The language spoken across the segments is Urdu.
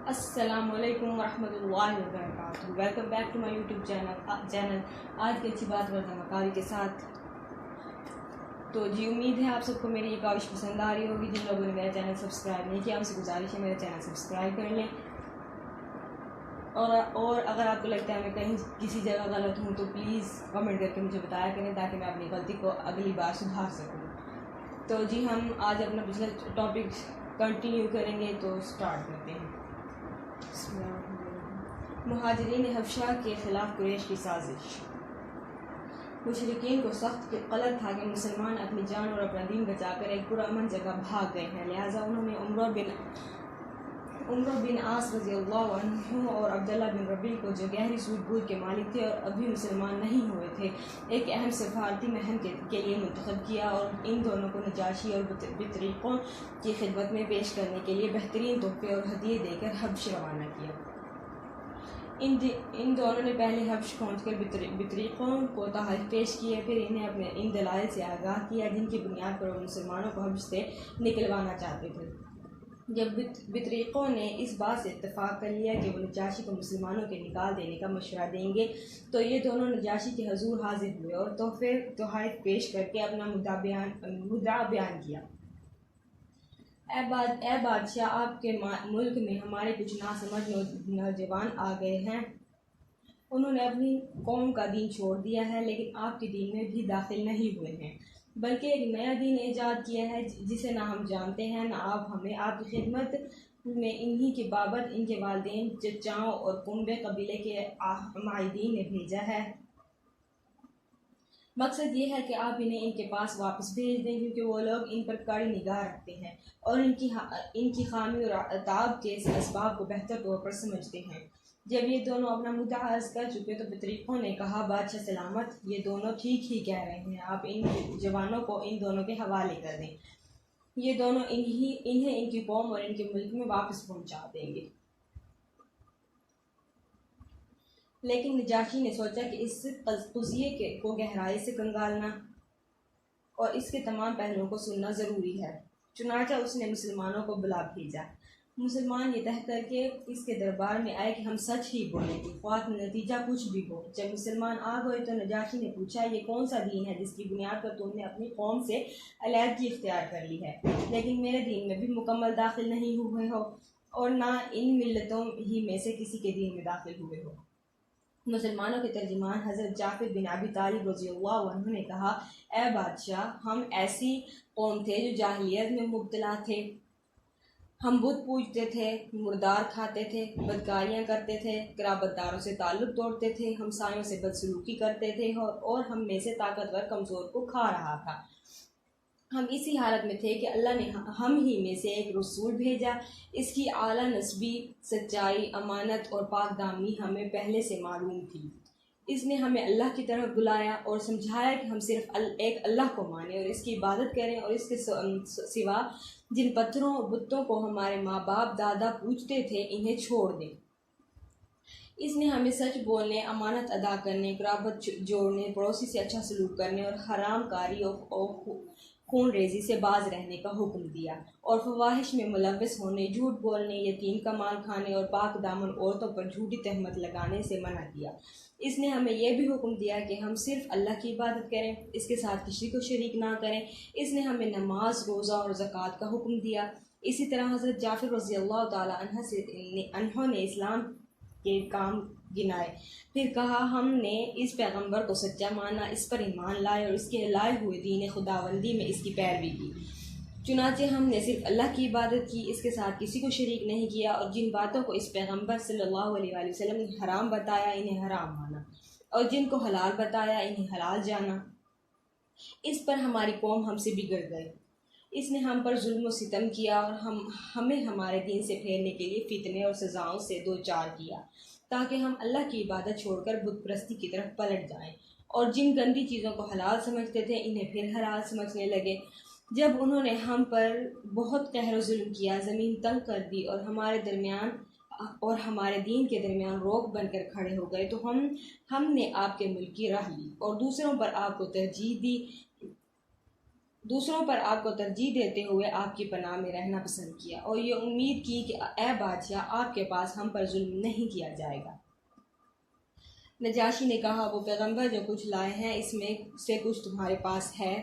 السلام علیکم ورحمۃ اللہ وبرکاتہ. Welcome back to my YouTube channel. آج کی اچھی بات مکاری کے ساتھ. تو امید ہے آپ سب کو میری یہ کاوش پسند آ رہی ہوگی. جن لوگوں نے میرا چینل سبسکرائب نہیں کیا ان سے گزارش ہے میرا چینل سبسکرائب کر لیں. اور اگر آپ کو لگتا ہے میں کہیں کسی جگہ غلط ہوں تو پلیز کمنٹ کر کے مجھے بتایا کریں تاکہ میں اپنی غلطی کو اگلی بار سدھار سکوں. تو ہم آج اپنا پچھلا ٹاپک کنٹینیو کریں گے. تو اسٹارٹ کرتے ہیں. مہاجرین حبشہ کے خلاف قریش کی سازش. مشرکین کو سخت غلط تھا کہ مسلمان اپنی جان اور اپنا دین بچا کر ایک پرامن جگہ بھاگ گئے ہیں. لہٰذا انہوں نے عمرو بن عاص رضی اللہ عنہ اور عبداللہ بن ربیع کو جو گہری سود بوجھ کے مالک تھے اور ابھی مسلمان نہیں ہوئے تھے ایک اہم سفارتی مہم کے لیے منتخب کیا اور ان دونوں کو نجاشی اور بطریقوں کی خدمت میں پیش کرنے کے لیے بہترین تحفے اور ہدیے دے کر حبش روانہ کیا. ان دونوں نے پہلے حبش پہنچ کر بطریقوں کو تحائف پیش کیے. پھر انہیں اپنے ان دلائل سے آگاہ کیا جن کی بنیاد پر وہ مسلمانوں کو حبش سے نکلوانا چاہتے تھے. جب بطریقوں نے اس بات سے اتفاق کر لیا کہ وہ نجاشی کو مسلمانوں کے نکال دینے کا مشورہ دیں گے تو یہ دونوں نجاشی کے حضور حاضر ہوئے اور تحائف پیش کر کے اپنا مدعا بیان کیا. اے بادشاہ، آپ کے ملک میں ہمارے کچھ ناسمجھ نوجوان آ گئے ہیں. انہوں نے اپنی قوم کا دین چھوڑ دیا ہے لیکن آپ کے دین میں بھی داخل نہیں ہوئے ہیں بلکہ ایک نیا دین ایجاد کیا ہے جسے نہ ہم جانتے ہیں نہ آپ ہمیں. آپ کی خدمت میں انہی کی بابت ان کے والدین، چچاؤں اور کنبے قبیلے کے معاہدین نے بھیجا ہے. مقصد یہ ہے کہ آپ انہیں ان کے پاس واپس بھیج دیں کیونکہ وہ لوگ ان پر کڑی نگاہ رکھتے ہیں اور ان کی خامی اور عتاب کے اسباب کو بہتر طور پر سمجھتے ہیں. جب یہ دونوں اپنا مدعا عرض کر چکے تو بطریقوں نے کہا، بادشاہ سلامت، یہ دونوں ٹھیک ہی کہہ رہے ہیں. آپ ان جوانوں کو ان دونوں کے حوالے کر دیں. یہ دونوں انہیں ان کی قوم اور ان کے ملک میں واپس پہنچا دیں گے. لیکن نجاشی نے سوچا کہ اس قضیے کو گہرائی سے کنگالنا اور اس کے تمام پہلوؤں کو سننا ضروری ہے. چنانچہ اس نے مسلمانوں کو بلا بھیجا. مسلمان یہ طے کر کے اس کے دربار میں آئے کہ ہم سچ ہی بولیں گے خواہ نتیجہ کچھ بھی ہو. جب مسلمان آ گئے تو نجاشی نے پوچھا، یہ کون سا دین ہے جس کی بنیاد پر تم نے اپنی قوم سے علیحدگی اختیار کر لی ہے لیکن میرے دین میں بھی مکمل داخل نہیں ہوئے ہو اور نہ ان ملتوں ہی میں سے کسی کے دین میں داخل ہوئے ہو؟ مسلمانوں کے ترجمان حضرت جعفر بن ابی طالب رضی اللہ عنہ نے کہا، اے بادشاہ، ہم ایسی قوم تھے جو جاہلیت میں مبتلا تھے. ہم بت پوجتے تھے، مردار کھاتے تھے، بدکاریاں کرتے تھے، قرابت داروں سے تعلق توڑتے تھے، ہمسایوں سے بدسلوکی کرتے تھے اور ہم میں سے طاقتور کمزور کو کھا رہا تھا. ہم اسی حالت میں تھے کہ اللہ نے ہم ہی میں سے ایک رسول بھیجا. اس کی اعلیٰ نسبی سچائی، امانت اور پاک دامنی ہمیں پہلے سے معلوم تھی. اس نے ہمیں اللہ کی طرف بلایا اور سمجھایا کہ ہم صرف ایک اللہ کو مانیں اور اس کی عبادت کریں اور اس کے سوا جن پتھروں اور بتوں کو ہمارے ماں باپ دادا پوجتے تھے انہیں چھوڑ دیں. اس نے ہمیں سچ بولنے، امانت ادا کرنے، قرابت جوڑنے، پڑوسی سے اچھا سلوک کرنے اور حرام کاری اور خون ریزی سے باز رہنے کا حکم دیا اور فواحش میں ملوث ہونے، جھوٹ بولنے، یتیم کا مال کھانے اور پاک دامن عورتوں پر جھوٹی تہمت لگانے سے منع کیا. اس نے ہمیں یہ بھی حکم دیا کہ ہم صرف اللہ کی عبادت کریں، اس کے ساتھ کسی کو شریک نہ کریں. اس نے ہمیں نماز، روزہ اور زکوٰۃ کا حکم دیا. اسی طرح حضرت جعفر رضی اللہ تعالی عنہ نے اسلام کے کام گنائے. پھر کہا، ہم نے اس پیغمبر کو سچا مانا، اس پر ایمان لائے اور اس کے لائے ہوئے دین خداوندی میں اس کی پیروی کی. چنانچہ ہم نے صرف اللہ کی عبادت کی، اس کے ساتھ کسی کو شریک نہیں کیا اور جن باتوں کو اس پیغمبر صلی اللہ علیہ وآلہ وسلم نے حرام بتایا انہیں حرام مانا اور جن کو حلال بتایا انہیں حلال جانا. اس پر ہماری قوم ہم سے بگڑ گئی. اس نے ہم پر ظلم و ستم کیا اور ہمیں ہمارے دین سے پھیرنے کے لیے فتنے اور سزاؤں سے دوچار کیا تاکہ ہم اللہ کی عبادت چھوڑ کر بت پرستی کی طرف پلٹ جائیں اور جن گندی چیزوں کو حلال سمجھتے تھے انہیں پھر حلال سمجھنے لگے. جب انہوں نے ہم پر بہت قہر و ظلم کیا، زمین تنگ کر دی اور ہمارے دین کے درمیان روک بن کر کھڑے ہو گئے تو ہم نے آپ کے ملک کی راہ لی اور دوسروں پر آپ کو ترجیح دی. دوسروں پر آپ کو ترجیح دیتے ہوئے آپ کی پناہ میں رہنا پسند کیا اور یہ امید کی کہ اے بادشاہ آپ کے پاس ہم پر ظلم نہیں کیا جائے گا۔ نجاشی نے کہا وہ پیغمبر جو کچھ لائے ہیں اس میں سے کچھ تمہارے پاس ہے؟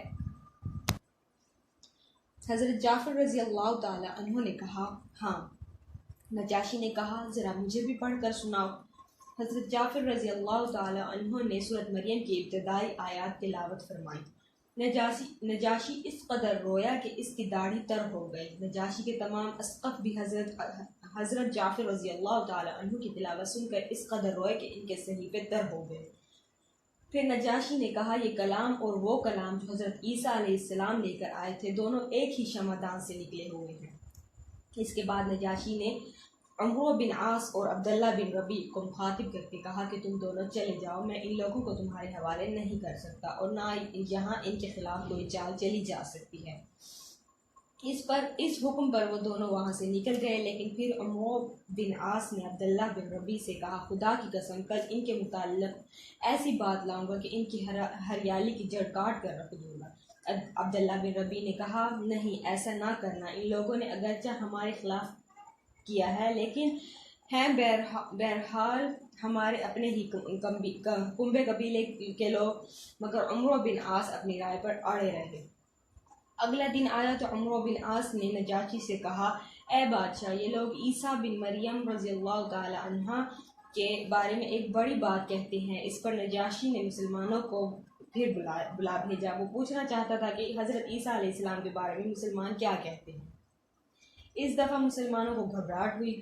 حضرت جعفر رضی اللہ تعالی عنہ نے کہا ہاں۔ نجاشی نے کہا ذرا مجھے بھی پڑھ کر سناؤ۔ حضرت جعفر رضی اللہ تعالی عنہ نے سورۃ مریم کی ابتدائی آیات تلاوت فرمائی۔ نجاشی اس قدر رویا کہ اس کی داڑھی تر ہو گئی۔ نجاشی کے تمام اسقف بھی حضرت جعفر رضی اللہ تعالی عنہ کی تلاوت سن کر اس قدر روئے کہ ان کے صحیفے تر ہو گئے۔ پھر نجاشی نے کہا یہ کلام اور وہ کلام جو حضرت عیسیٰ علیہ السلام لے کر آئے تھے دونوں ایک ہی شمعدان سے نکلے ہوئے ہیں۔ اس کے بعد نجاشی نے عمرو بن عاص اور عبداللہ بن ربیع کو مخاطب کر کے کہا کہ تم دونوں چلے جاؤ، میں ان لوگوں کو تمہارے حوالے نہیں کر سکتا اور نہ یہاں ان کے خلاف کوئی چال چلی جا سکتی ہے۔ اس حکم پر وہ دونوں وہاں سے نکل گئے، لیکن پھر عمرو بن عاص نے عبداللہ بن ربیع سے کہا خدا کی قسم کل ان کے متعلق ایسی بات لاؤں گا کہ ان کی ہریالی کی جڑ کاٹ کر رکھ دوں گا۔ عبداللہ بن ربیع نے کہا نہیں ایسا نہ کرنا، ان لوگوں نے اگرچہ ہمارے خلاف کیا ہے لیکن ہیں بہرحال ہمارے اپنے ہی کنبے قبیلے کے لوگ، مگر عمرو بن عاص اپنی رائے پر اڑے رہے۔ اگلا دن آیا تو عمرو بن عاص نے نجاشی سے کہا اے بادشاہ یہ لوگ عیسیٰ بن مریم رضی اللہ تعالی عنہ کے بارے میں ایک بڑی بات کہتے ہیں۔ اس پر نجاشی نے مسلمانوں کو پھر بلا بھیجا۔ وہ پوچھنا چاہتا تھا کہ حضرت عیسیٰ علیہ السلام کے بارے میں مسلمان کیا کہتے ہیں۔ اس دفعہ مسلمانوں کو گھبراہٹ ہوئی،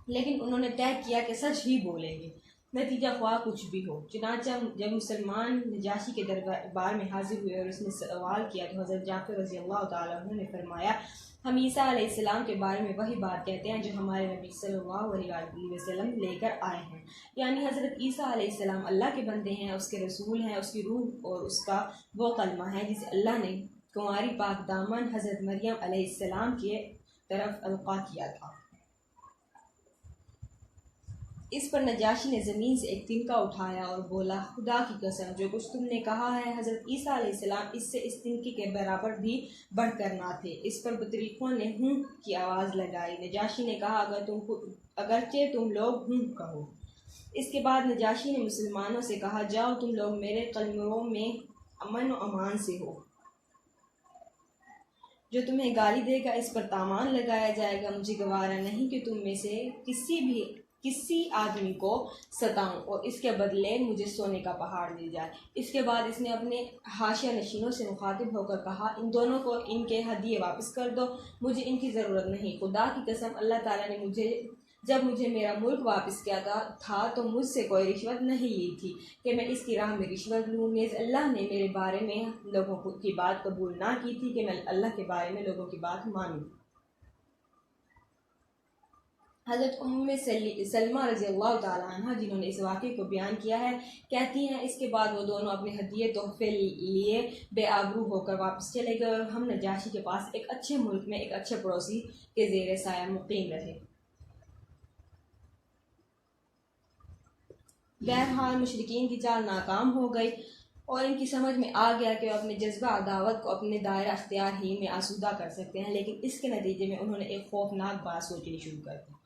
لیکن انہوں نے طے کیا کہ سچ ہی بولیں گے، نتیجہ خواہ کچھ بھی ہو۔ چنانچہ جب مسلمان نجاشی کے دربار میں حاضر ہوئے اور اس نے سوال کیا تو حضرت جعفر رضی اللہ تعالیٰ عنہ نے فرمایا ہم عیسیٰ علیہ السلام کے بارے میں وہی بات کہتے ہیں جو ہمارے نبی صلی اللہ علیہ وسلم لے کر آئے ہیں، یعنی حضرت عیسیٰ علیہ السلام اللہ کے بندے ہیں، اس کے رسول ہیں، اس کی روح اور اس کا وہ کلمہ ہے جسے اللہ نے کنواری پاک دامن حضرت مریم علیہ السلام کے طرف القاء کیا تھا۔ اس پر نجاشی نے زمین سے ایک تنکا اٹھایا اور بولا خدا کی قسم جو کچھ تم نے کہا ہے حضرت عیسیٰ علیہ السلام اس سے اس تنکے کے برابر بھی بڑھ کر نہ تھے۔ اس پر بطریقوں نے ہوں کی آواز لگائی۔ نجاشی نے کہا اگرچہ تم لوگ ہوں کہو۔ اس کے بعد نجاشی نے مسلمانوں سے کہا جاؤ تم لوگ میرے قلمروں میں امن و امان سے ہو، جو تمہیں گالی دے گا اس پر تاوان لگایا جائے گا۔ مجھے گوارا نہیں کہ تم میں سے کسی آدمی کو ستاؤں اور اس کے بدلے مجھے سونے کا پہاڑ مل جائے۔ اس کے بعد اس نے اپنے حاشیہ نشینوں سے مخاطب ہو کر کہا ان دونوں کو ان کے ہدیے واپس کر دو، مجھے ان کی ضرورت نہیں۔ خدا کی قسم اللہ تعالیٰ نے جب مجھے میرا ملک واپس کیا تھا تو مجھ سے کوئی رشوت نہیں لی تھی کہ میں اس کی راہ میں رشوت لوں۔ نیز اللہ نے میرے بارے میں لوگوں کی بات قبول نہ کی تھی کہ میں اللہ کے بارے میں لوگوں کی بات مانوں۔ حضرت ام سلمہ رضی اللہ تعالیٰ عنہ جنہوں نے اس واقعے کو بیان کیا ہے کہتی ہیں اس کے بعد وہ دونوں اپنے ہدیے تحفے لیے بے آبرو ہو کر واپس چلے گئے اور ہم نجاشی کے پاس ایک اچھے ملک میں ایک اچھے پڑوسی کے زیر سایہ مقیم رہے۔ بہرحال مشرکین کی چال ناکام ہو گئی اور ان کی سمجھ میں آ گیا کہ وہ اپنے جذبہ عداوت کو اپنے دائرہ اختیار ہی میں آسودہ کر سکتے ہیں، لیکن اس کے نتیجے میں انہوں نے ایک خوفناک بات سوچنی شروع کر دی۔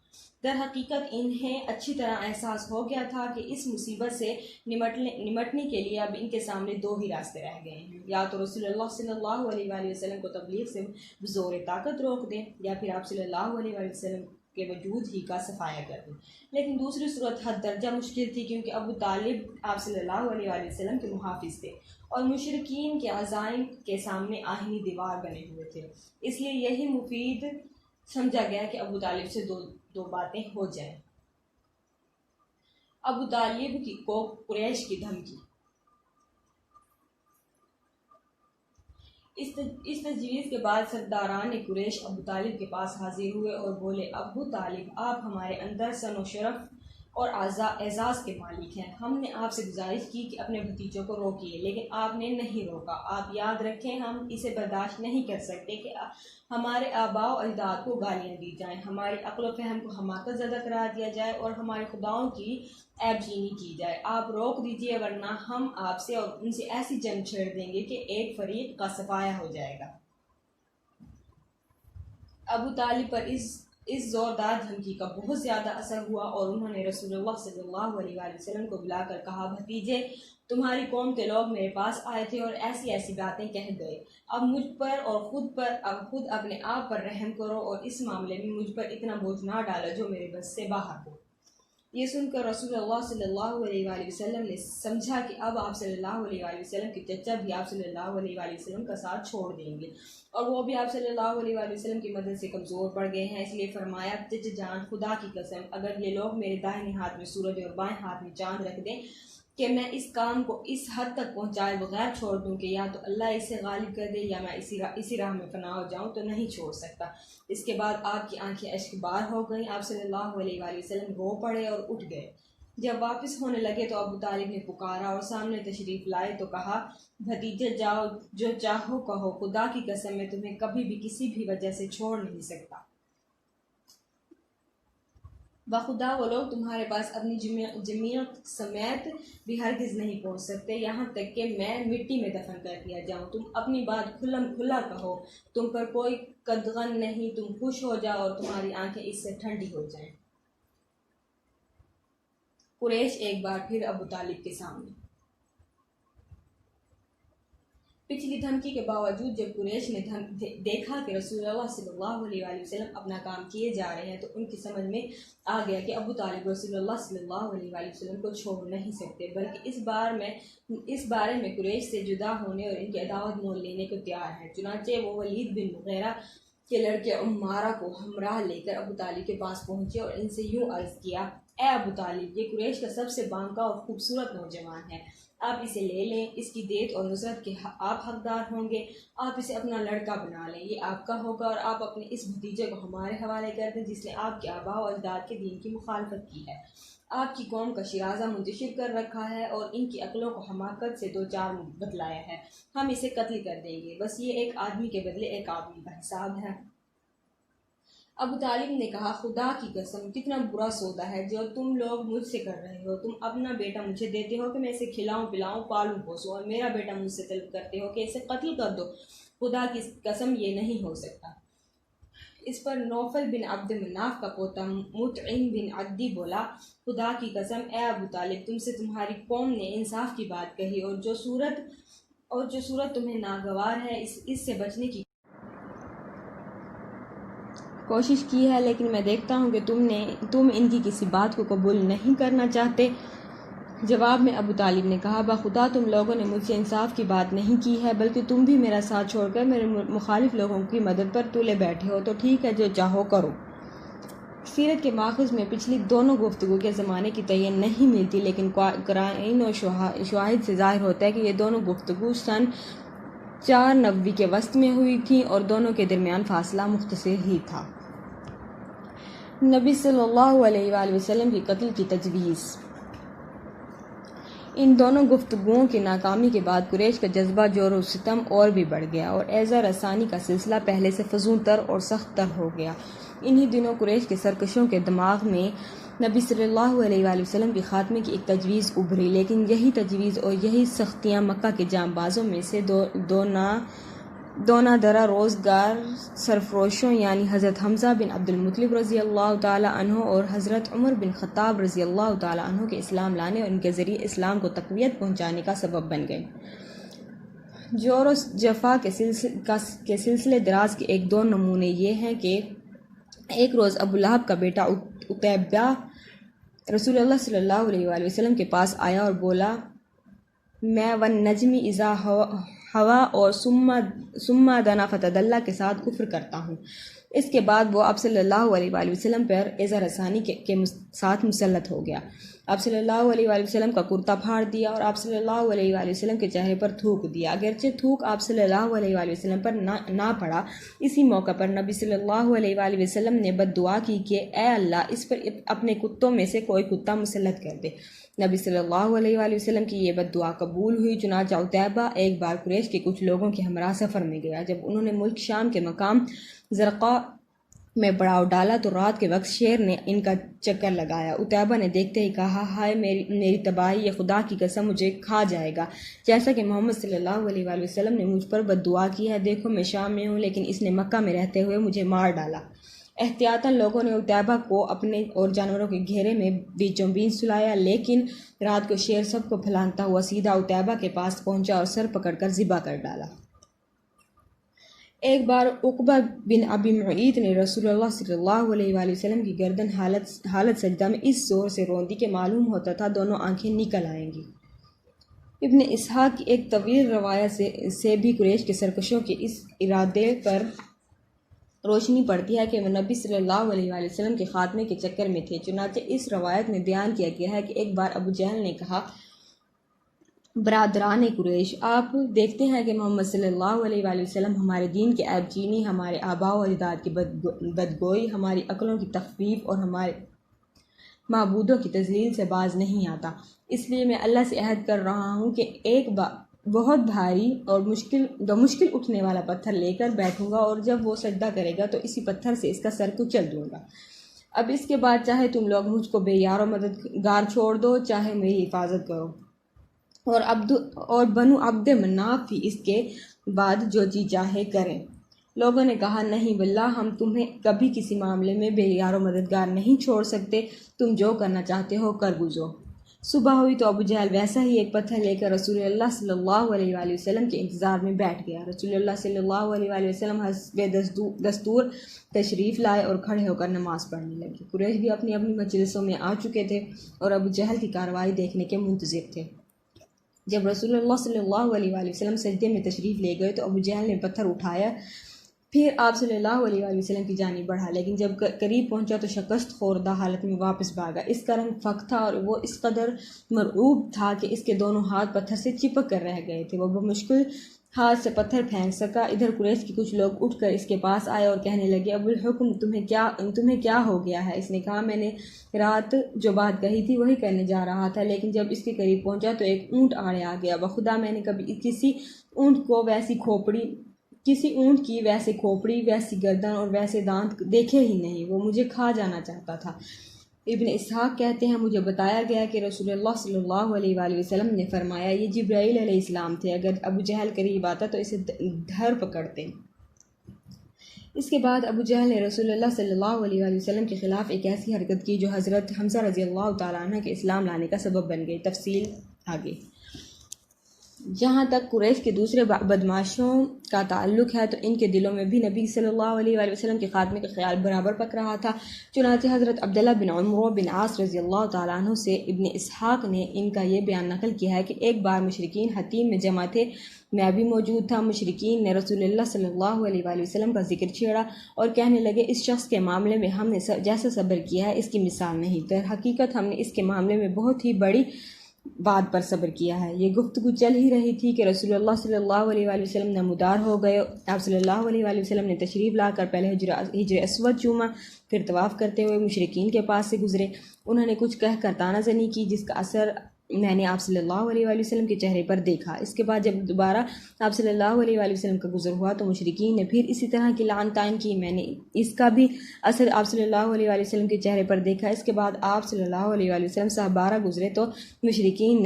در حقیقت انہیں اچھی طرح احساس ہو گیا تھا کہ اس مصیبت سے نمٹنے کے لیے اب ان کے سامنے دو ہی راستے رہ گئے ہیں، یا تو رسول اللہ صلی اللہ علیہ وآلہ وسلم کو تبلیغ سے بزور طاقت روک دیں یا پھر آپ صلی اللہ علیہ وآلہ وسلم کے وجود ہی کا صفایا کر دیں۔ لیکن دوسری صورت حد درجہ مشکل تھی کیونکہ ابو طالب آپ صلی اللہ علیہ وآلہ وسلم کے محافظ تھے اور مشرکین کے عزائم کے سامنے آہنی دیوار بنے ہوئے تھے، اس لیے یہی مفید سمجھا گیا کہ ابو طالب سے دو باتیں ہو جائیں۔ ابو طالب کو قریش کی دھمکی۔ اس تجویز کے بعد سرداران قریش ابو طالب کے پاس حاضر ہوئے اور بولے ابو طالب آپ ہمارے اندر سن و شرف اور اعزاز کے مالک ہیں۔ ہم نے آپ سے گزارش کی کہ اپنے بھتیجوں کو روکیے، لیکن آپ نے نہیں روکا۔ آپ یاد رکھیں، ہم اسے برداشت نہیں کر سکتے کہ ہمارے آباء و اجداد کو گالیاں دی جائیں، ہماری عقل و فہم کو حماقت زدہ قرار دیا جائے اور ہمارے خداؤں کی عیب چینی کی جائے۔ آپ روک دیجیے، ورنہ ہم آپ سے اور ان سے ایسی جنگ چھیڑ دیں گے کہ ایک فریق کا صفایہ ہو جائے گا۔ ابو طالب پر اس زوردار دھمکی کا بہت زیادہ اثر ہوا اور انہوں نے رسول اللہ صلی اللہ علیہ وآلہ وسلم کو بلا کر کہا، بھتیجے، تمہاری قوم کے لوگ میرے پاس آئے تھے اور ایسی ایسی باتیں کہہ گئے۔ اب مجھ پر اور خود اپنے آپ پر رحم کرو اور اس معاملے میں مجھ پر اتنا بوجھ نہ ڈالو جو میرے بس سے باہر ہو۔ یہ سن کر رسول اللہ صلی اللہ علیہ وآلہ وسلم نے سمجھا کہ اب آپ صلی اللہ علیہ وآلہ وسلم کے چچا بھی آپ صلی اللہ علیہ وآلہ وسلم کا ساتھ چھوڑ دیں گے اور وہ بھی آپ صلی اللہ علیہ وآلہ وسلم کی مدد سے کمزور پڑ گئے ہیں، اس لیے فرمایا، چچا جان، خدا کی قسم، اگر یہ لوگ میرے دائیں ہاتھ میں سورج اور بائیں ہاتھ میں چاند رکھ دیں کہ میں اس کام کو اس حد تک پہنچائے بغیر چھوڑ دوں کہ یا تو اللہ اسے غالب کر دے یا میں اسی راہ میں فنا ہو جاؤں، تو نہیں چھوڑ سکتا۔ اس کے بعد آپ کی آنکھیں اشک بار ہو گئیں، آپ صلی اللہ علیہ وآلہ وسلم رو پڑے اور اٹھ گئے۔ جب واپس ہونے لگے تو ابو طالب نے پکارا اور سامنے تشریف لائے تو کہا، بھتیجے، جاؤ، جو چاہو کہو، خدا کی قسم میں تمہیں کبھی بھی کسی بھی وجہ سے چھوڑ نہیں سکتا۔ بخدا وہ لوگ تمہارے پاس اپنی جمیعت سمیت بھی ہرگز نہیں پہنچ سکتے، یہاں تک کہ میں مٹی میں دفن کر دیا جاؤں۔ تم اپنی بات کھلا کہو، تم پر کوئی قدغن نہیں، تم خوش ہو جاؤ اور تمہاری آنکھیں اس سے ٹھنڈی ہو جائیں۔ قریش ایک بار پھر ابو طالب کے سامنے۔ پچھلی دھمکی کے باوجود جب قریش نے دیکھا کہ رسول اللہ صلی اللہ علیہ وآلہ وسلم اپنا کام کیے جا رہے ہیں تو ان کی سمجھ میں آ گیا کہ ابو طالب رسول اللہ صلی اللہ علیہ وآلہ وسلم کو چھوڑ نہیں سکتے، بلکہ اس بارے میں قریش سے جدا ہونے اور ان کی عداوت مول لینے کو تیار ہیں۔ چنانچہ وہ ولید بن مغیرہ کے لڑکے عمارہ کو ہمراہ لے کر ابو طالب کے پاس پہنچے اور ان سے یوں عرض کیا، اے ابو طالب، یہ قریش کا سب سے بانکا اور خوبصورت نوجوان ہے، آپ اسے لے لیں، اس کی دیت اور نصرت کے آپ حقدار ہوں گے، آپ اسے اپنا لڑکا بنا لیں، یہ آپ کا ہوگا اور آپ اپنے اس بھتیجے کو ہمارے حوالے کر دیں جس نے آپ کے آباء و اجداد کے دین کی مخالفت کی ہے، آپ کی قوم کا شیرازہ منتشر کر رکھا ہے اور ان کی عقلوں کو حماقت سے دو چار بتلایا ہے، ہم اسے قتل کر دیں گے، بس یہ ایک آدمی کے بدلے ایک آدمی کا حساب ہے۔ ابو طالب نے کہا، خدا کی قسم، کتنا برا سودا ہے جو تم لوگ مجھ سے کر رہے ہو، تم اپنا بیٹا مجھے دیتے ہو کہ میں اسے کھلاؤں پلاؤں پالوں پوسوں، اور میرا بیٹا مجھ سے طلب کرتے ہو کہ اسے قتل کر دو، خدا کی قسم یہ نہیں ہو سکتا۔ اس پر نوفل بن عبد مناف کا پوتا مطعم بن عدی بولا، خدا کی قسم، اے ابو طالب، تم سے تمہاری قوم نے انصاف کی بات کہی اور جو صورت تمہیں ناگوار ہے اس سے بچنے کی کوشش کی ہے، لیکن میں دیکھتا ہوں کہ تم ان کی کسی بات کو قبول نہیں کرنا چاہتے۔ جواب میں ابو طالب نے کہا، بخدا تم لوگوں نے مجھ سے انصاف کی بات نہیں کی ہے، بلکہ تم بھی میرا ساتھ چھوڑ کر میرے مخالف لوگوں کی مدد پر تلے بیٹھے ہو، تو ٹھیک ہے، جو چاہو کرو۔ سیرت کے ماخذ میں پچھلی دونوں گفتگو کے زمانے کی تعین نہیں ملتی، لیکن قرائن و شواہد سے ظاہر ہوتا ہے کہ یہ دونوں گفتگو سن 490 کے وسط میں ہوئی تھیں اور دونوں کے درمیان فاصلہ مختصر ہی تھا۔ نبی صلی اللہ علیہ وآلہ وسلم کی قتل کی تجویز۔ ان دونوں گفتگوؤں کی ناکامی کے بعد قریش کا جذبہ جور و ستم اور بھی بڑھ گیا اور ایذا رسانی کا سلسلہ پہلے سے فزوں تر اور سخت تر ہو گیا۔ انہی دنوں قریش کے سرکشوں کے دماغ میں نبی صلی اللہ علیہ وآلہ وسلم کے خاتمے کی ایک تجویز ابھری، لیکن یہی تجویز اور یہی سختیاں مکہ کے جاں بازوں میں سے دو نادرہ روزگار سرفروشوں یعنی حضرت حمزہ بن عبد المطلب رضی اللہ تعالی عنہ اور حضرت عمر بن خطاب رضی اللہ تعالی عنہ کے اسلام لانے اور ان کے ذریعے اسلام کو تقویت پہنچانے کا سبب بن گئے۔ جور و جفا کے سلسلے دراز کے ایک دو نمونے یہ ہیں کہ ایک روز ابو لہب کا بیٹا عتیبہ رسول اللہ صلی اللہ علیہ وآلہ وسلم کے پاس آیا اور بولا، میں والنجم اذا ہوا اور ثم دنا فتدلی کے ساتھ کفر کرتا ہوں۔ اس کے بعد وہ آپ صلی اللہ علیہ وآلہ وسلم پر اظہار ثانی کے ساتھ مسلط ہو گیا۔ آپ صلی اللہ علیہ وآلہ وسلم کا کرتا پھاڑ دیا اور آپ صلی اللہ علیہ وآلہ وسلم کے چہرے پر تھوک دیا۔ اگرچہ تھوک آپ صلی اللہ علیہ وآلہ وسلم پر نہ پڑا، اسی موقع پر نبی صلی اللہ علیہ وآلہ وسلم نے بد دعا کی کہ اے اللہ اس پر اپنے کتوں میں سے کوئی کتا مسلط کر دے۔ نبی صلی اللہ علیہ وآلہ وسلم کی یہ بد دعا قبول ہوئی۔ چنانچہ عتیبہ ایک بار قریش کے کچھ لوگوں کے ہمراہ سفر میں گیا۔ جب انہوں نے ملک شام کے مقام زرقاء میں پڑاؤ ڈالا تو رات کے وقت شیر نے ان کا چکر لگایا۔ عتیبہ نے دیکھتے ہی کہا، ہائے میری تباہی، یہ خدا کی قسم مجھے کھا جائے گا، جیسا کہ محمد صلی اللہ علیہ وآلہ وسلم نے مجھ پر بد دعا کی ہے۔ دیکھو میں شام میں ہوں، لیکن اس نے مکہ میں رہتے ہوئے مجھے مار ڈالا۔ احتیاطاً لوگوں نے عتیبہ کو اپنے اور جانوروں کے گھیرے میں بیچوں بیچ سلایا، لیکن رات کو شیر سب کو پھلانگتا ہوا سیدھا عتیبہ کے پاس پہنچا اور سر پکڑ کر ذبح کر ڈالا۔ ایک بار عقبہ بن ابی معیط نے رسول اللہ صلی اللہ علیہ وآلہ وسلم کی گردن حالت سجدہ میں اس زور سے روندی کہ معلوم ہوتا تھا دونوں آنکھیں نکل آئیں گی۔ ابن اسحاق کی ایک طویل روایت سے بھی قریش کے سرکشوں کے اس ارادے پر روشنی پڑتی ہے کہ وہ نبی صلی اللہ علیہ وآلہ وسلم کے خاتمے کے چکر میں تھے۔ چنانچہ اس روایت میں بیان کیا گیا ہے کہ ایک بار ابو جہل نے کہا، برادران قریش، آپ دیکھتے ہیں کہ محمد صلی اللہ علیہ وآلہ وسلم ہمارے دین کے عیب چینی، ہمارے آباء و اجداد کی بدگوئی، ہماری عقلوں کی تخفیف اور ہمارے معبودوں کی تذلیل سے باز نہیں آتا۔ اس لیے میں اللہ سے عہد کر رہا ہوں کہ ایک بہت بھاری اور مشکل اٹھنے والا پتھر لے کر بیٹھوں گا، اور جب وہ سجدہ کرے گا تو اسی پتھر سے اس کا سر کچل دوں گا۔ اب اس کے بعد چاہے تم لوگ مجھ کو بے یار و مددگار چھوڑ دو، چاہے میری حفاظت کرو۔ اور بنو عبد مناف بھی اس کے بعد جو جی چاہے کریں۔ لوگوں نے کہا، نہیں واللہ، ہم تمہیں کبھی کسی معاملے میں بے یار و مددگار نہیں چھوڑ سکتے، تم جو کرنا چاہتے ہو کر گزرو۔ صبح ہوئی تو ابو جہل ویسا ہی ایک پتھر لے کر رسول اللہ صلی اللہ علیہ وآلہ وسلم کے انتظار میں بیٹھ گیا۔ رسول اللہ صلی اللہ علیہ وآلہ وسلم حسب دستور تشریف لائے اور کھڑے ہو کر نماز پڑھنے لگے۔ قریش بھی اپنی اپنی مجلسوں میں آ چکے تھے اور ابو جہل کی کارروائی دیکھنے کے منتظر تھے۔ جب رسول اللہ صلی اللہ علیہ وآلہ وسلم سجدے میں تشریف لے گئے تو ابو جہل نے پتھر اٹھایا، پھر آپ صلی اللہ علیہ وآلہ وسلم کی جانب بڑھا، لیکن جب قریب پہنچا تو شکست خوردہ حالت میں واپس بھاگا۔ اس کا رنگ پھک تھا اور وہ اس قدر مرعوب تھا کہ اس کے دونوں ہاتھ پتھر سے چپک کر رہ گئے تھے۔ وہ بمشکل ہاتھ سے پتھر پھینک سکا۔ ادھر قریش کے کچھ لوگ اٹھ کر اس کے پاس آئے اور کہنے لگے، ابو الحکم، تمہیں کیا ہو گیا ہے؟ اس نے کہا، میں نے رات جو بات کہی تھی وہی کرنے جا رہا تھا، لیکن جب اس کے قریب پہنچا تو ایک اونٹ آڑے آ گیا۔ بخدا میں نے کبھی کسی اونٹ کی ویسے کھوپڑی، ویسی گردن اور ویسے دانت دیکھے ہی نہیں، وہ مجھے کھا جانا چاہتا تھا۔ ابن اسحاق کہتے ہیں، مجھے بتایا گیا کہ رسول اللہ صلی اللہ علیہ وآلہ وسلم نے فرمایا، یہ جبرائیل علیہ السلام تھے، اگر ابو جہل قریب آتا تو اسے دھر پکڑتے۔ اس کے بعد ابو جہل نے رسول اللہ صلی اللہ علیہ وآلہ وسلم کے خلاف ایک ایسی حرکت کی جو حضرت حمزہ رضی اللہ تعالیٰ عنہ کے اسلام لانے کا سبب بن گئی۔ تفصیل آگے۔ جہاں تک قریش کے دوسرے بدماشوں کا تعلق ہے تو ان کے دلوں میں بھی نبی صلی اللہ علیہ وآلہ وسلم کے خاتمے کا خیال برابر پک رہا تھا۔ چنانچہ حضرت عبداللہ بن عمرو بن عاص رضی اللہ تعالیٰ عنہ سے ابن اسحاق نے ان کا یہ بیان نقل کیا ہے کہ ایک بار مشرکین حتیم میں جمع تھے، میں بھی موجود تھا۔ مشرکین نے رسول اللہ صلی اللہ علیہ وآلہ وسلم کا ذکر چھیڑا اور کہنے لگے، اس شخص کے معاملے میں ہم نے جیسا صبر کیا ہے اس کی مثال نہیں، در حقیقت ہم نے اس کے معاملے میں بہت ہی بڑی بات پر صبر کیا ہے۔ یہ گفتگو چل ہی رہی تھی کہ رسول اللہ صلی اللہ علیہ وآلہ وسلم نمودار ہو گئے۔ آپ صلی اللہ علیہ وآلہ وسلم نے تشریف لا کر پہلے حجر اسود چوما، پھر طواف کرتے ہوئے مشرکین کے پاس سے گزرے۔ انہوں نے کچھ کہہ کر طعنہ زنی کی جس کا اثر میں نے آپ صلی اللہ علیہ وآلہ وسلم کے چہرے پر دیکھا۔ اس کے بعد جب دوبارہ آپ صلی اللہ علیہ وآلہ وسلم کا گزر ہوا تو مشرکین نے پھر اسی طرح کی لعن طعن کی، میں نے اس کا بھی اثر آپ صلی اللہ علیہ وآلہ وسلم کے چہرے پر دیکھا۔ اس کے بعد آپ صلی اللہ علیہ وآلہ وسلم سے بارہ گزرے تو مشرکین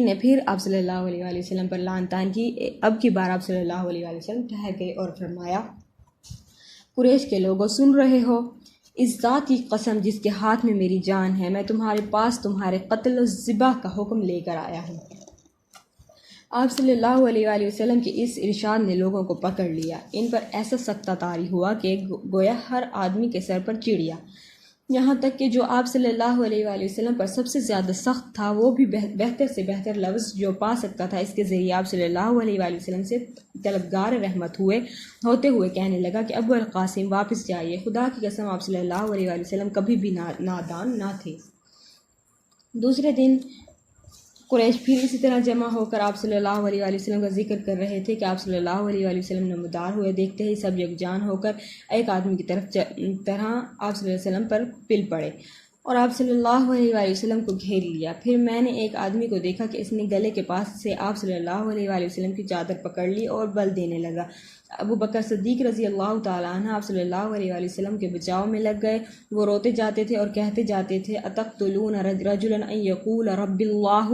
نے پھر آپ صلی اللہ علیہ وآلہ وسلم پر لعن طعن کی۔ اب کی بار آپ صلی اللہ علیہ وآلہ وسلم ٹھہر گئے اور فرمایا، قریش کے لوگوں سن رہے ہو، اس ذات کی قسم جس کے ہاتھ میں میری جان ہے، میں تمہارے پاس تمہارے قتل و ذبح کا حکم لے کر آیا ہوں۔ آپ صلی اللہ علیہ وآلہ وسلم کے اس ارشاد نے لوگوں کو پکڑ لیا۔ ان پر ایسا سختہ طاری ہوا کہ گویا ہر آدمی کے سر پر چڑیا یہاں تک کہ جو آپ صلی اللہ علیہ وآلہ وسلم پر سب سے زیادہ سخت تھا وہ بھی بہتر سے بہتر لفظ جو پا سکتا تھا اس کے ذریعے آپ صلی اللہ علیہ وآلہ وسلم سے طلبگار رحمت ہوتے ہوئے کہنے لگا کہ ابو القاسم واپس جائیے، خدا کی قسم آپ صلی اللہ علیہ وآلہ وسلم کبھی بھی نادان نہ تھے۔ دوسرے دن قریش پھر اسی طرح جمع ہو کر آپ صلی اللہ علیہ وآلہ وسلم کا ذکر کر رہے تھے کہ آپ صلی اللہ علیہ وآلہ وسلم نمودار ہوئے، دیکھتے ہی سب یکجان ہو کر ایک آدمی کی طرح آپ صلی اللہ علیہ وسلم پر پل پڑے اور آپ صلی اللہ علیہ وآلہ وسلم کو گھیر لیا۔ پھر میں نے ایک آدمی کو دیکھا کہ اس نے گلے کے پاس سے آپ صلی اللہ علیہ وآلہ وسلم کی چادر پکڑ لی اور بل دینے لگا۔ ابو بکر صدیق رضی اللہ تعالیٰ عنہ آپ صلی اللہ علیہ وآلہ وسلم کے بچاؤ میں لگ گئے۔ وہ روتے جاتے تھے اور کہتے جاتے تھے اتقتلون رجلا ان یقول رب اللہ،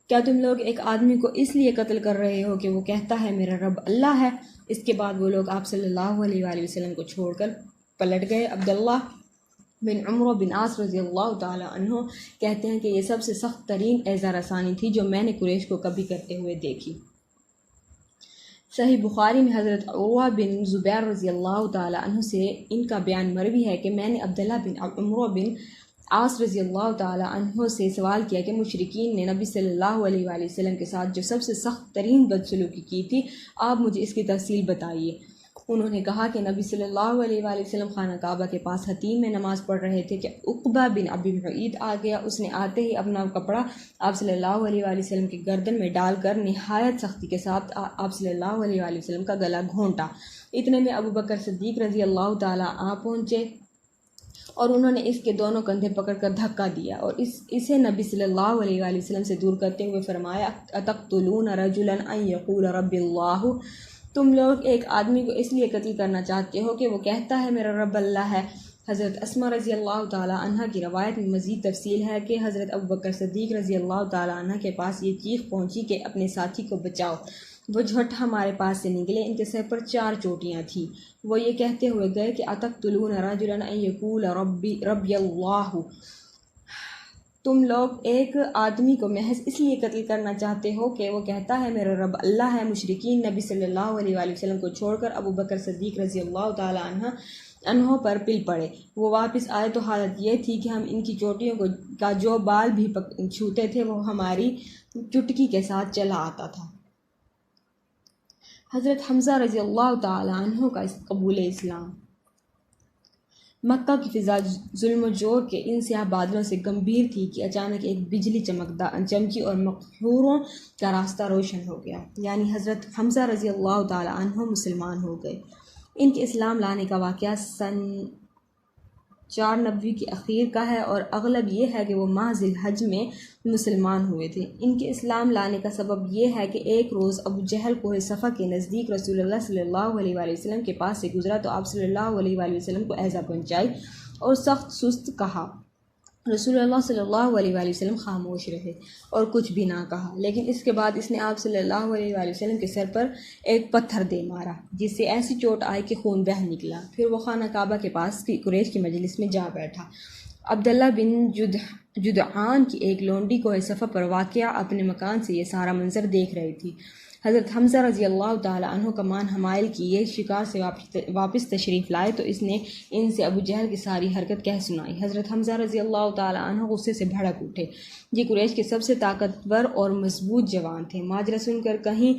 کیا تم لوگ ایک آدمی کو اس لیے قتل کر رہے ہو کہ وہ کہتا ہے میرا رب اللہ ہے؟ اس کے بعد وہ لوگ آپ صلی اللہ علیہ وآلہ وسلم کو چھوڑ کر پلٹ گئے۔ عبداللہ بن عمرو بن عاص رضی اللہ تعالیٰ عنہ کہتے ہیں کہ یہ سب سے سخت ترین اعزا رسانی تھی جو میں نے قریش کو کبھی کرتے ہوئے دیکھی۔ صحیح بخاری میں حضرت عروہ بن زبیر رضی اللہ تعالیٰ عنہ سے ان کا بیان مروی ہے کہ میں نے عبداللہ بن عمرو بن عاص رضی اللہ تعالیٰ عنہ سے سوال کیا کہ مشرکین نے نبی صلی اللہ علیہ وآلہ وسلم کے ساتھ جو سب سے سخت ترین بدسلوکی کی تھی آپ مجھے اس کی تفصیل بتائیے۔ انہوں نے کہا کہ نبی صلی اللہ علیہ وآلہ وسلم خانہ کعبہ کے پاس حتیم میں نماز پڑھ رہے تھے کہ عقبہ بن ابی معیط آ گیا۔ اس نے آتے ہی اپنا کپڑا آپ صلی اللہ علیہ وآلہ وسلم کے گردن میں ڈال کر نہایت سختی کے ساتھ آپ صلی اللہ علیہ وآلہ وسلم کا گلا گھونٹا۔ اتنے میں ابو بکر صدیق رضی اللہ تعالیٰ آ پہنچے اور انہوں نے اس کے دونوں کندھے پکڑ کر دھکا دیا اور اسے نبی صلی اللہ علیہ وآلہ وسلم سے دور کرتے ہوئے فرمایا اتقتلون رجلا ان یقول رب اللہ، تم لوگ ایک آدمی کو اس لیے قتل کرنا چاہتے ہو کہ وہ کہتا ہے میرا رب اللہ ہے۔ حضرت اسماء رضی اللہ تعالیٰ عنہ کی روایت میں مزید تفصیل ہے کہ حضرت ابو بکر صدیق رضی اللہ تعالیٰ عنہ کے پاس یہ چیخ پہنچی کہ اپنے ساتھی کو بچاؤ، وہ جھٹ ہمارے پاس سے نکلے، ان کے سر پر 4 چوٹیاں تھیں۔ وہ یہ کہتے ہوئے گئے کہ اتقتلون رجلا ان یقول ربی اللہ، تم لوگ ایک آدمی کو محض اس لیے قتل کرنا چاہتے ہو کہ وہ کہتا ہے میرا رب اللہ ہے۔ مشرکین نبی صلی اللہ علیہ وآلہ وسلم کو چھوڑ کر ابو بکر صدیق رضی اللہ تعالیٰ عنہ پر پل پڑے۔ وہ واپس آئے تو حالت یہ تھی کہ ہم ان کی چوٹیوں کا جو بال بھی چھوتے تھے وہ ہماری چٹکی کے ساتھ چلا آتا تھا۔ حضرت حمزہ رضی اللہ تعالیٰ عنہ کا قبول اسلام۔ مکہ کی فضا ظلم و جور کے ان سیاہ بادلوں سے گمبھیر تھی کہ اچانک ایک بجلی چمکی اور مقہوروں کا راستہ روشن ہو گیا، یعنی حضرت حمزہ رضی اللہ تعالیٰ عنہ مسلمان ہو گئے۔ ان کے اسلام لانے کا واقعہ سن 490 کے اخیر کا ہے اور اغلب یہ ہے کہ وہ ماہ ذی الحج میں مسلمان ہوئے تھے۔ ان کے اسلام لانے کا سبب یہ ہے کہ ایک روز ابو جہل کوہ صفا کے نزدیک رسول اللہ صلی اللہ علیہ وآلہ وسلم کے پاس سے گزرا تو آپ صلی اللہ علیہ وآلہ وسلم کو ایذا پہنچائی اور سخت سست کہا۔ رسول اللہ صلی اللہ علیہ وآلہ وسلم خاموش رہے اور کچھ بھی نہ کہا، لیکن اس کے بعد اس نے آپ صلی اللہ علیہ وآلہ وسلم کے سر پر ایک پتھر دے مارا جس سے ایسی چوٹ آئی کہ خون بہہ نکلا۔ پھر وہ خانہ کعبہ کے پاس کی قریش کی مجلس میں جا بیٹھا۔ عبداللہ بن جدعان کی ایک لونڈی کوہ صفا پر واقعہ اپنے مکان سے یہ سارا منظر دیکھ رہی تھی۔ حضرت حمزہ رضی اللہ تعالیٰ عنہ کا مان حمائل کی یہ شکار سے واپس تشریف لائے تو اس نے ان سے ابو جہل کی ساری حرکت کہہ سنائی۔ حضرت حمزہ رضی اللہ تعالیٰ عنہ غصے سے بھڑک اٹھے۔ یہ قریش کے سب سے طاقتور اور مضبوط جوان تھے۔ ماجرا سن کر کہیں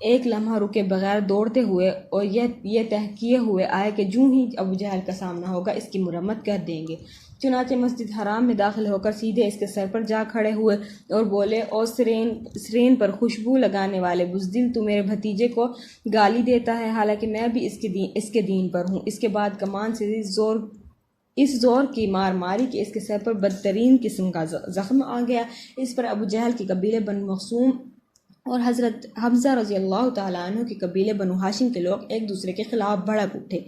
ایک لمحہ رکے بغیر دوڑتے ہوئے اور یہ طے کیے ہوئے آئے کہ جو ہی ابو جہل کا سامنا ہوگا اس کی مرمت کر دیں گے۔ چنانچہ مسجد حرام میں داخل ہو کر سیدھے اس کے سر پر جا کھڑے ہوئے اور بولے، اور سرین پر خوشبو لگانے والے بزدل، تو میرے بھتیجے کو گالی دیتا ہے حالانکہ میں بھی اس کے دین پر ہوں۔ اس کے بعد کمان سے اس زور کی مار ماری کہ اس کے سر پر بدترین قسم کا زخم آ گیا۔ اس پر ابو جہل کے قبیلے بنو مخزوم اور حضرت حمزہ رضی اللہ تعالیٰ عنہ کے قبیلے بنو ہاشم کے لوگ ایک دوسرے کے خلاف بھڑک اٹھے،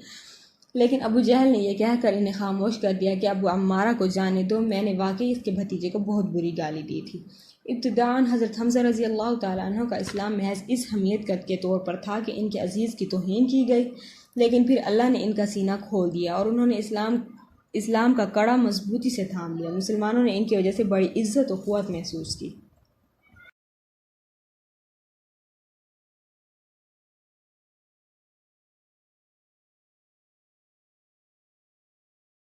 لیکن ابو جہل نے یہ کہہ کر انہیں خاموش کر دیا کہ ابو عمارہ کو جانے دو، میں نے واقعی اس کے بھتیجے کو بہت بری گالی دی تھی۔ ابتداءً حضرت حمزہ رضی اللہ تعالیٰ عنہ کا اسلام محض اس حمیت کے طور پر تھا کہ ان کے عزیز کی توہین کی گئی، لیکن پھر اللہ نے ان کا سینہ کھول دیا اور انہوں نے اسلام کا کڑا مضبوطی سے تھام لیا۔ مسلمانوں نے ان کی وجہ سے بڑی عزت و قوت محسوس کی۔